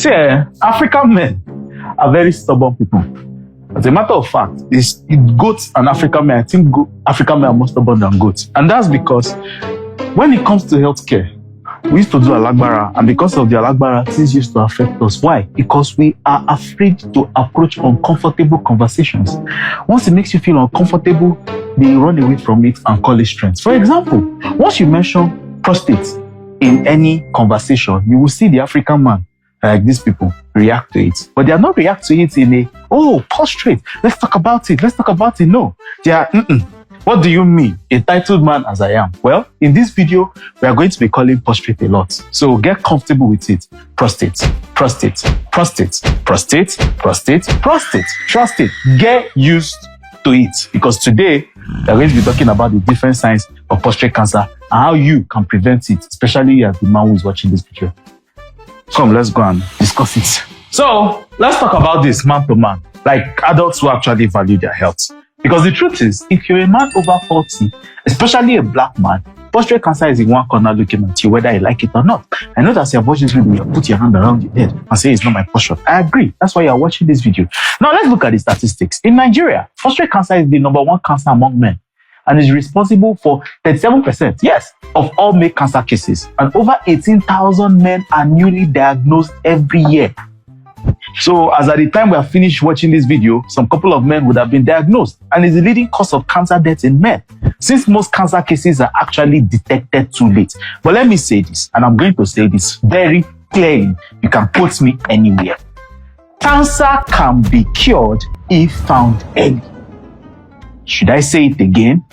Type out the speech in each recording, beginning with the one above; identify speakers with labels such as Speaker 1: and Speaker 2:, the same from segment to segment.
Speaker 1: See, African men are very stubborn people. As a matter of fact, goats and African men, I think African men are more stubborn than goats. And that's because when it comes to healthcare, we used to do alagbara, and because of the alagbara, things used to affect us. Why? Because we are afraid to approach uncomfortable conversations. Once it makes you feel uncomfortable, they run away from it and call it strength. For example, once you mention prostate in any conversation, you will see the African man, like these people, react to it. But they are not react to it in prostrate. Let's talk about it. No. They are, What do you mean? A titled man as I am? Well, in this video, we are going to be calling prostrate a lot. So get comfortable with it. Prostate. Get used to it. Because today, we are going to be talking about the different signs of prostate cancer and how you can prevent it, especially as the man who is watching this video. Come, let's go and discuss it. So, let's talk about this man to man, like adults who actually value their health. Because the truth is, if you're a man over 40, especially a black man, prostate cancer is in one corner looking at you, whether you like it or not. I know that you're watching this video, you put your hand around your head and say it's not my portion. I agree. That's why you're watching this video. Now, let's look at the statistics. In Nigeria, prostate cancer is the #1 cancer among men and is responsible for 37%, yes, of all male cancer cases. And over 18,000 men are newly diagnosed every year. So, as at the time we have finished watching this video, some couple of men would have been diagnosed, and is the leading cause of cancer deaths in men, since most cancer cases are actually detected too late. But let me say this, and I'm going to say this very clearly. You can quote me anywhere. Cancer can be cured if found early. Should I say it again?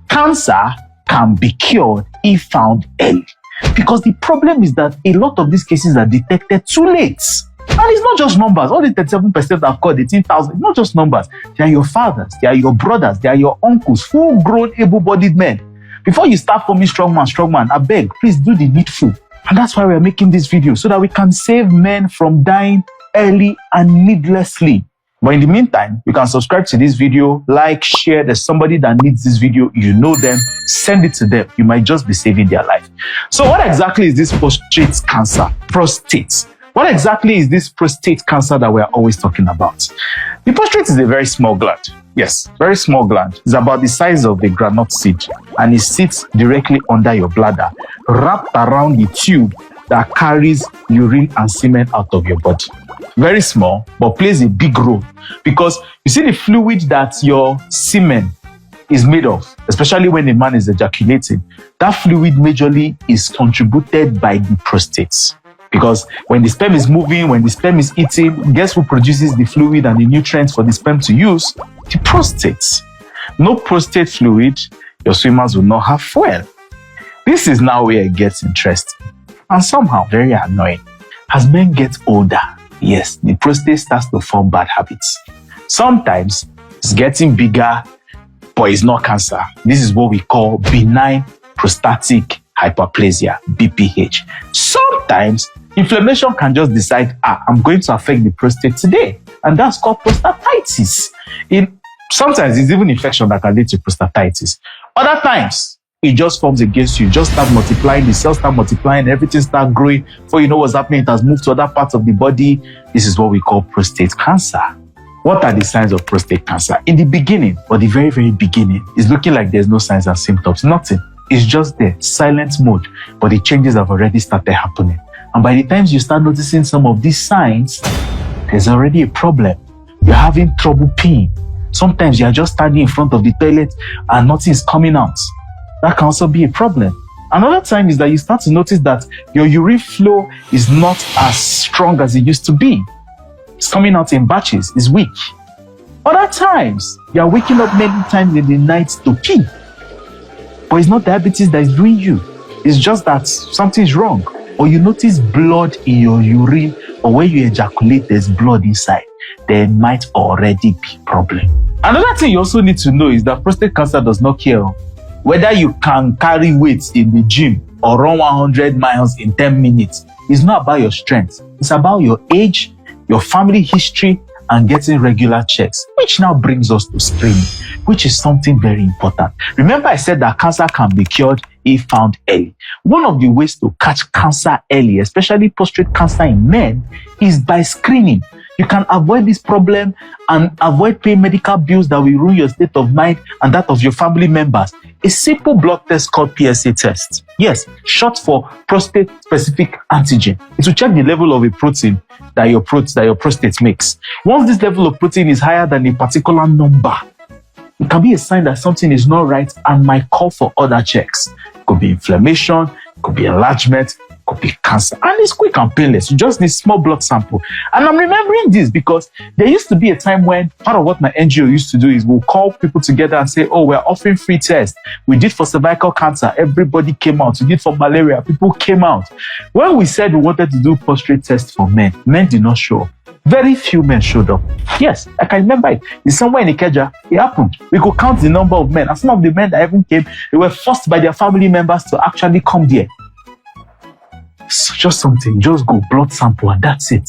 Speaker 1: Cancer can be cured if found early. Because the problem is that a lot of these cases are detected too late. And it's not just numbers. All the 37% I've called 18,000, it's not just numbers. They are your fathers, they are your brothers, they are your uncles, full-grown, able-bodied men. Before you start forming strong man, I beg, please do the needful. And that's why we're making this video, so that we can save men from dying early and needlessly. But in the meantime, you can subscribe to this video, like, share. There's somebody that needs this video. You know them. Send it to them. You might just be saving their life. So what exactly is this prostate cancer? Prostate. What exactly is this prostate cancer that we're always talking about? The prostate is a very small gland. Yes, very small gland. It's about the size of a groundnut seed, and it sits directly under your bladder, wrapped around the tube that carries urine and semen out of your body. Very small, but plays a big role, because you see the fluid that your semen is made of, especially when a man is ejaculating, that fluid majorly is contributed by the prostate. Because when the sperm is moving, when the sperm is eating, guess who produces the fluid and the nutrients for the sperm to use? The prostate. No prostate fluid, your swimmers will not have fuel. This is now where it gets interesting and somehow very annoying. As men get older, yes, the prostate starts to form bad habits. Sometimes it's getting bigger, but it's not cancer. This is what we call benign prostatic hyperplasia, BPH. Sometimes inflammation can just decide, I'm going to affect the prostate today. And that's called prostatitis. Sometimes it's even infection that can lead to prostatitis. Other times, it just forms against you. Just start multiplying, the cells start multiplying, everything start growing. Before you know what's happening, it has moved to other parts of the body. This is what we call prostate cancer. What are the signs of prostate cancer? In the beginning, or the very, very beginning, it's looking like there's no signs and symptoms. Nothing. It's just there, silent mode. But the changes have already started happening. And by the time you start noticing some of these signs, there's already a problem. You're having trouble peeing. Sometimes you're just standing in front of the toilet and nothing is coming out. That can also be a problem. Another time is that you start to notice that your urine flow is not as strong as it used to be. It's coming out in batches, it's weak. Other times, you're waking up many times in the night to pee. But it's not diabetes that is doing you. It's just that something's wrong. Or you notice blood in your urine, or when you ejaculate, there's blood inside. There might already be a problem. Another thing you also need to know is that prostate cancer does not care whether you can carry weights in the gym or run 100 miles in 10 minutes. It's not about your strength. It's about your age, your family history, and getting regular checks, which now brings us to screening, which is something very important. Remember I said that cancer can be cured if found early. One of the ways to catch cancer early, especially prostate cancer in men, is by screening. You can avoid this problem and avoid paying medical bills that will ruin your state of mind and that of your family members. A simple blood test called PSA test. Yes, short for prostate-specific antigen. It will check the level of a protein that your prostate makes. Once this level of protein is higher than a particular number, it can be a sign that something is not right and might call for other checks. It could be inflammation, it could be enlargement, could be cancer, and it's quick and painless. You just need small blood sample. And I'm remembering this because there used to be a time when part of what my NGO used to do is we'll call people together and say, oh, we're offering free tests. We did for cervical cancer, everybody came out. We did for malaria, people came out. When we said we wanted to do prostate tests for men did not show up. Very few men showed up. Yes, I can remember it. It's somewhere in Ikeja. It happened. We could count the number of men. And some of the men that even came, they were forced by their family members to actually come there. So just something, just go blood sample and that's it.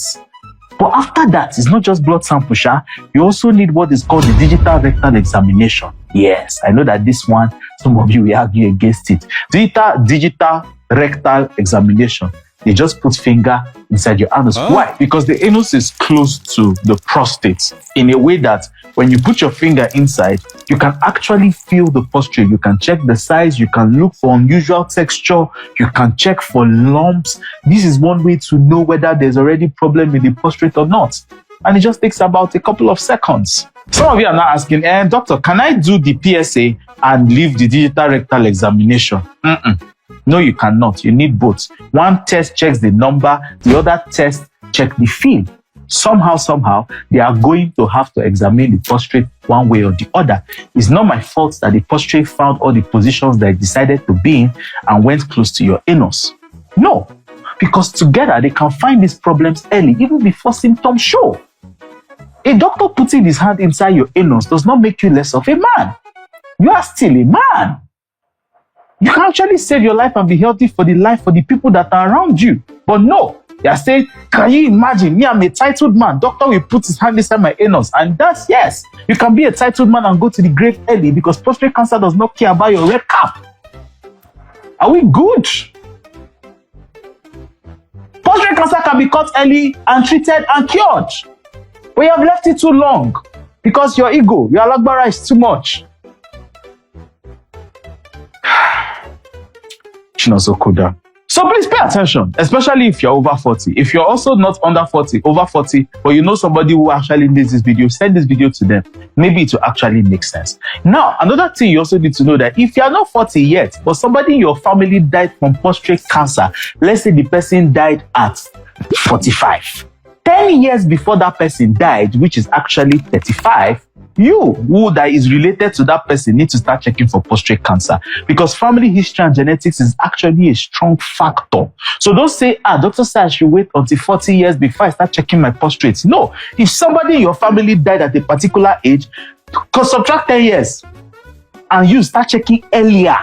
Speaker 1: But after that, it's not just blood sample, Sha. You also need what is called the digital rectal examination. Yes, I know that this one, some of you will argue against it. Digital rectal examination. They just put finger inside your anus. Why? Because the anus is close to the prostate in a way that when you put your finger inside, you can actually feel the prostate. You can check the size. You can look for unusual texture. You can check for lumps. This is one way to know whether there's already problem in the prostate or not. And it just takes about a couple of seconds. Some of you are now asking, doctor, can I do the PSA and leave the digital rectal examination? No, you cannot. You need both. One test checks the number, the other test checks the feel. Somehow, they are going to have to examine the prostate one way or the other. It's not my fault that the prostate found all the positions that it decided to be in and went close to your anus. No, because together they can find these problems early, even before symptoms show. A doctor putting his hand inside your anus does not make you less of a man. You are still a man. You can actually save your life and be healthy for the people that are around you. But no, they are saying, can you imagine? Me, I'm a titled man. Doctor will put his hand inside my anus. And that's, yes, you can be a titled man and go to the grave early because prostate cancer does not care about your red cap. Are we good? Prostate cancer can be caught early and treated and cured. But you have left it too long because your ego, your alagbara is too much. So please pay attention, especially if you're over 40. If you're also not under 40, over 40, but you know somebody who actually needs this video, send this video to them. Maybe it will actually make sense. Now, another thing you also need to know that if you're not 40 yet, but somebody in your family died from prostate cancer, let's say the person died at 45. 10 years before that person died, which is actually 35, you who that is related to that person need to start checking for prostate cancer because family history and genetics is actually a strong factor. So don't say, doctor said I should wait until 40 years before I start checking my prostate. No, if somebody in your family died at a particular age, subtract 10 years and you start checking earlier.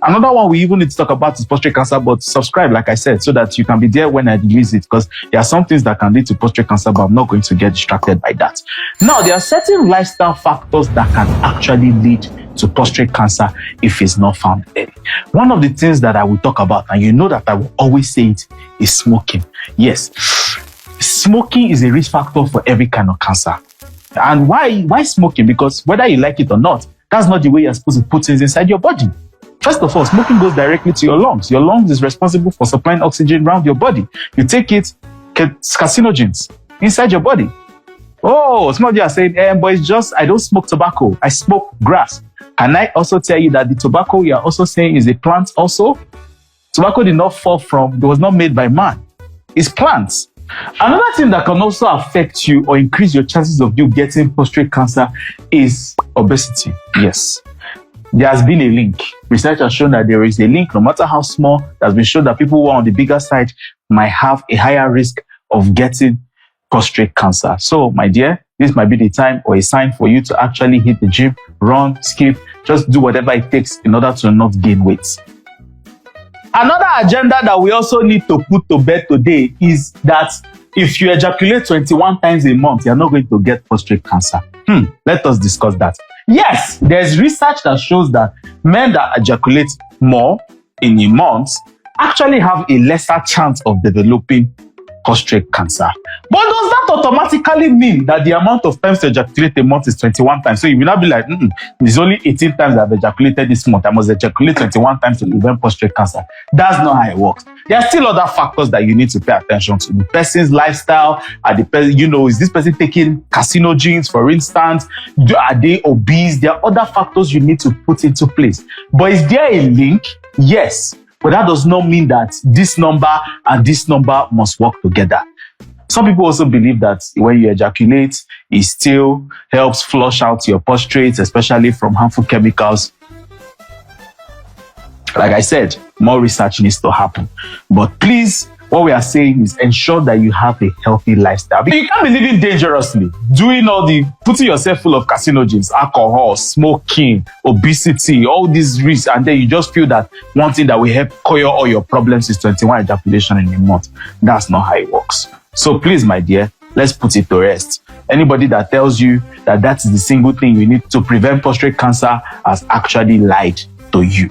Speaker 1: Another one we even need to talk about is prostate cancer, but subscribe, like I said, so that you can be there when I release it, because there are some things that can lead to prostate cancer, but I'm not going to get distracted by that. Now, there are certain lifestyle factors that can actually lead to prostate cancer if it's not found early. One of the things that I will talk about, and you know that I will always say it, is smoking. Yes, smoking is a risk factor for every kind of cancer. And why smoking? Because whether you like it or not, that's not the way you're supposed to put things inside your body. First of all, smoking goes directly to your lungs. Your lungs is responsible for supplying oxygen around your body. You take it, carcinogens inside your body. Oh, some of you are saying, but it's just, I don't smoke tobacco. I smoke grass. Can I also tell you that the tobacco you are also saying is a plant also? Tobacco did not fall from, it was not made by man. It's plants. Another thing that can also affect you or increase your chances of you getting prostate cancer is obesity. Yes. There has been a link. Research has shown that there is a link, no matter how small. It has been shown that people who are on the bigger side might have a higher risk of getting prostate cancer. So, my dear, this might be the time or a sign for you to actually hit the gym, run, skip, just do whatever it takes in order to not gain weight. Another agenda that we also need to put to bed today is that if you ejaculate 21 times a month, you're not going to get prostate cancer. Let us discuss that. Yes, there's research that shows that men that ejaculate more in a month actually have a lesser chance of developing prostate cancer. But does that automatically mean that the amount of times to ejaculate a month is 21 times? So you will not be like, it's only 18 times I've ejaculated this month. I must ejaculate 21 times to prevent prostate cancer. That's not how it works. There are still other factors that you need to pay attention to. The person's lifestyle, is this person taking carcinogens, for instance? Are they obese? There are other factors you need to put into place. But is there a link? Yes. But that does not mean that this number and this number must work together. Some people also believe that when you ejaculate, it still helps flush out your prostate, especially from harmful chemicals. Like I said, more research needs to happen. But please, what we are saying is ensure that you have a healthy lifestyle. You can't be living dangerously, putting yourself full of carcinogens, alcohol, smoking, obesity, all these risks, and then you just feel that one thing that will help cure all your problems is 21 ejaculation in a month. That's not how it works. So please, my dear, let's put it to rest. Anybody that tells you that that is the single thing you need to prevent prostate cancer has actually lied to you.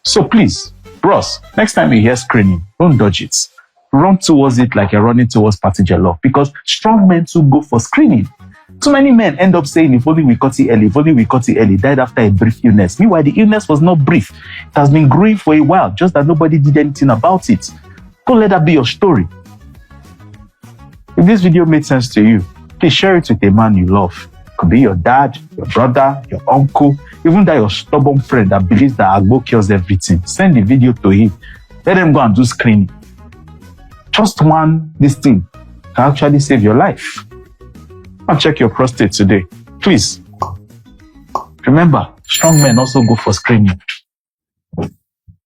Speaker 1: So please, bros, next time you hear screening, don't dodge it. Run towards it like you're running towards party jollof, because strong men too go for screening. Too many men end up saying, if only we caught it early, died after a brief illness. Meanwhile, the illness was not brief. It has been growing for a while, just that nobody did anything about it. Don't let that be your story. If this video made sense to you, please share it with a man you love. It could be your dad, your brother, your uncle, even that your stubborn friend that believes that agbo cures everything. Send the video to him. Let them go and do screening. Just this thing can actually save your life. And check your prostate today. Please. Remember, strong men also go for screening.